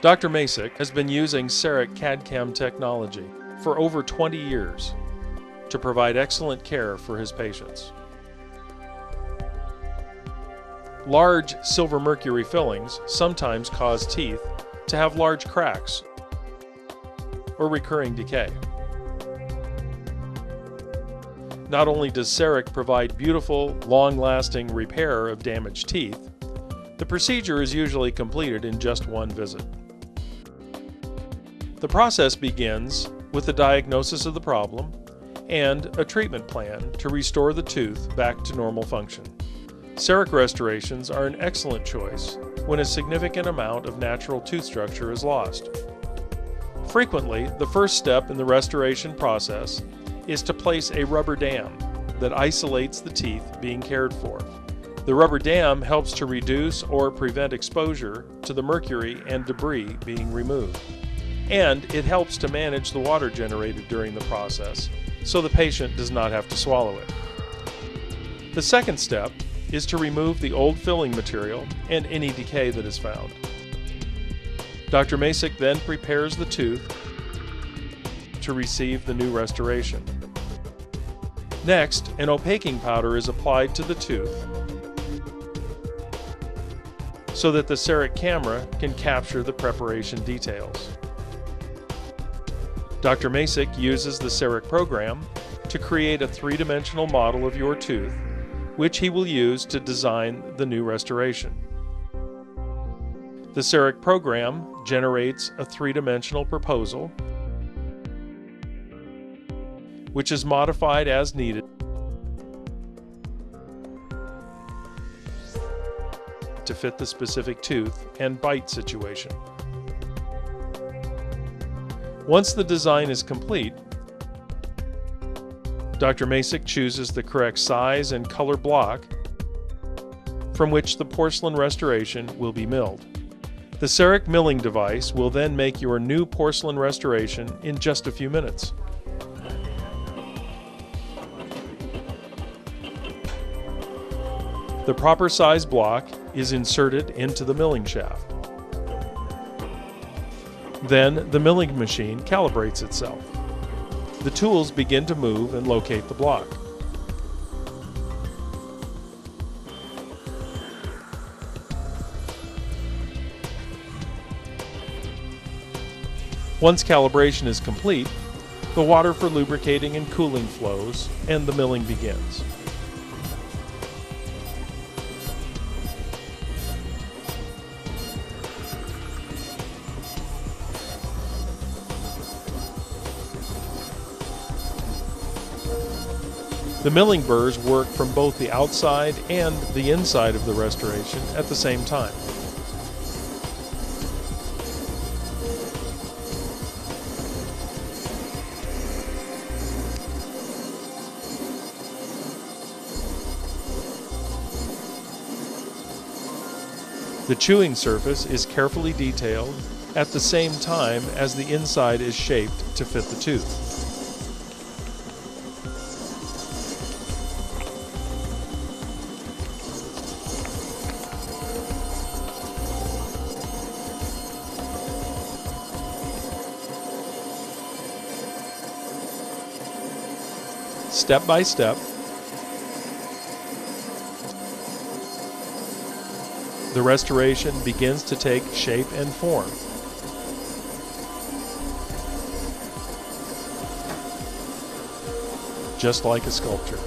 Dr. Masick has been using CEREC CAD CAM technology for over 20 years to provide excellent care for his patients. Large silver mercury fillings sometimes cause teeth to have large cracks or recurring decay. Not only does CEREC provide beautiful, long-lasting repair of damaged teeth, the procedure is usually completed in just one visit. The process begins with the diagnosis of the problem and a treatment plan to restore the tooth back to normal function. CEREC restorations are an excellent choice when a significant amount of natural tooth structure is lost. Frequently, the first step in the restoration process is to place a rubber dam that isolates the teeth being cared for. The rubber dam helps to reduce or prevent exposure to the mercury and debris being removed. And it helps to manage the water generated during the process so the patient does not have to swallow it. The second step is to remove the old filling material and any decay that is found. Dr. Masick then prepares the tooth to receive the new restoration. Next, an opaquing powder is applied to the tooth so that the CEREC camera can capture the preparation details. Dr. Masick uses the CEREC program to create a three-dimensional model of your tooth, which he will use to design the new restoration. The CEREC program generates a three-dimensional proposal, which is modified as needed to fit the specific tooth and bite situation. Once the design is complete, Dr. Masick chooses the correct size and color block from which the porcelain restoration will be milled. The CEREC milling device will then make your new porcelain restoration in just a few minutes. The proper size block is inserted into the milling shaft. Then the milling machine calibrates itself. The tools begin to move and locate the block. Once calibration is complete, the water for lubricating and cooling flows and the milling begins. The milling burrs work from both the outside and the inside of the restoration at the same time. The chewing surface is carefully detailed at the same time as the inside is shaped to fit the tooth. Step by step, the restoration begins to take shape and form. Just like a sculpture.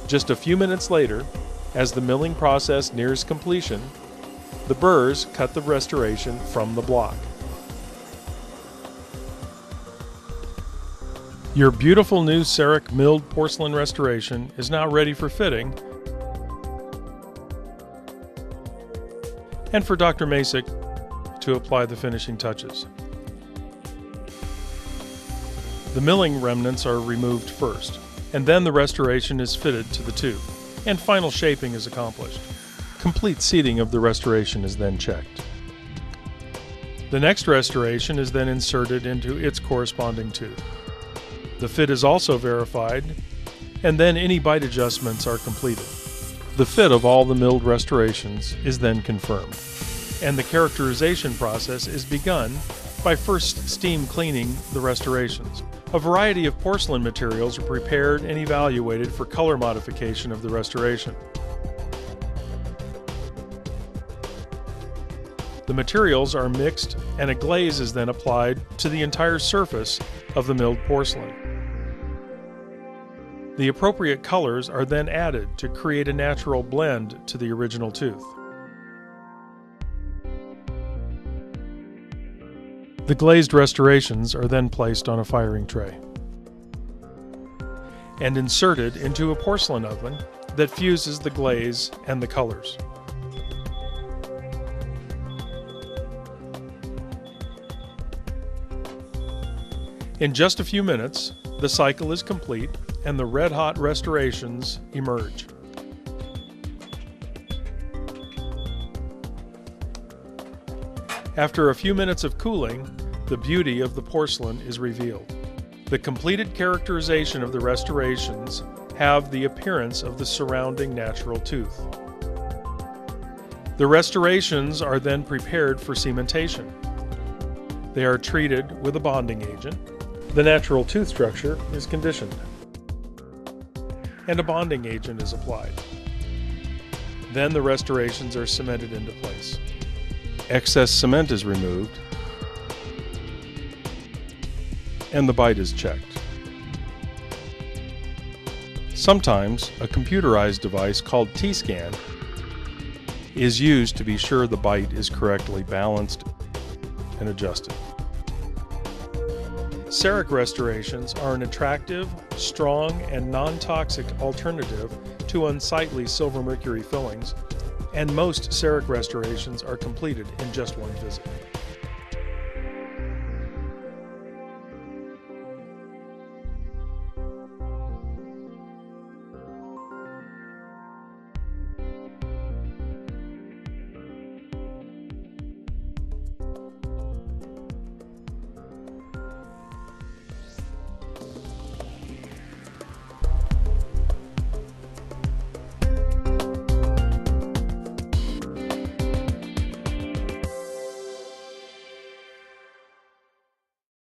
Just a few minutes later, as the milling process nears completion, the burrs cut the restoration from the block. Your beautiful new CEREC milled porcelain restoration is now ready for fitting and for Dr. Masick to apply the finishing touches. The milling remnants are removed first, and then the restoration is fitted to the tooth, and final shaping is accomplished. Complete seating of the restoration is then checked. The next restoration is then inserted into its corresponding tooth. The fit is also verified, and then any bite adjustments are completed. The fit of all the milled restorations is then confirmed, and the characterization process is begun by first steam cleaning the restorations. A variety of porcelain materials are prepared and evaluated for color modification of the restoration. The materials are mixed and a glaze is then applied to the entire surface of the milled porcelain. The appropriate colors are then added to create a natural blend to the original tooth. The glazed restorations are then placed on a firing tray and inserted into a porcelain oven that fuses the glaze and the colors. In just a few minutes, the cycle is complete and the red-hot restorations emerge. After a few minutes of cooling, the beauty of the porcelain is revealed. The completed characterization of the restorations have the appearance of the surrounding natural tooth. The restorations are then prepared for cementation. They are treated with a bonding agent. The natural tooth structure is conditioned, and a bonding agent is applied. Then the restorations are cemented into place. Excess cement is removed, and the bite is checked. Sometimes a computerized device called TekScan is used to be sure the bite is correctly balanced and adjusted. CEREC restorations are an attractive, strong, and non-toxic alternative to unsightly silver mercury fillings, and most CEREC restorations are completed in just one visit.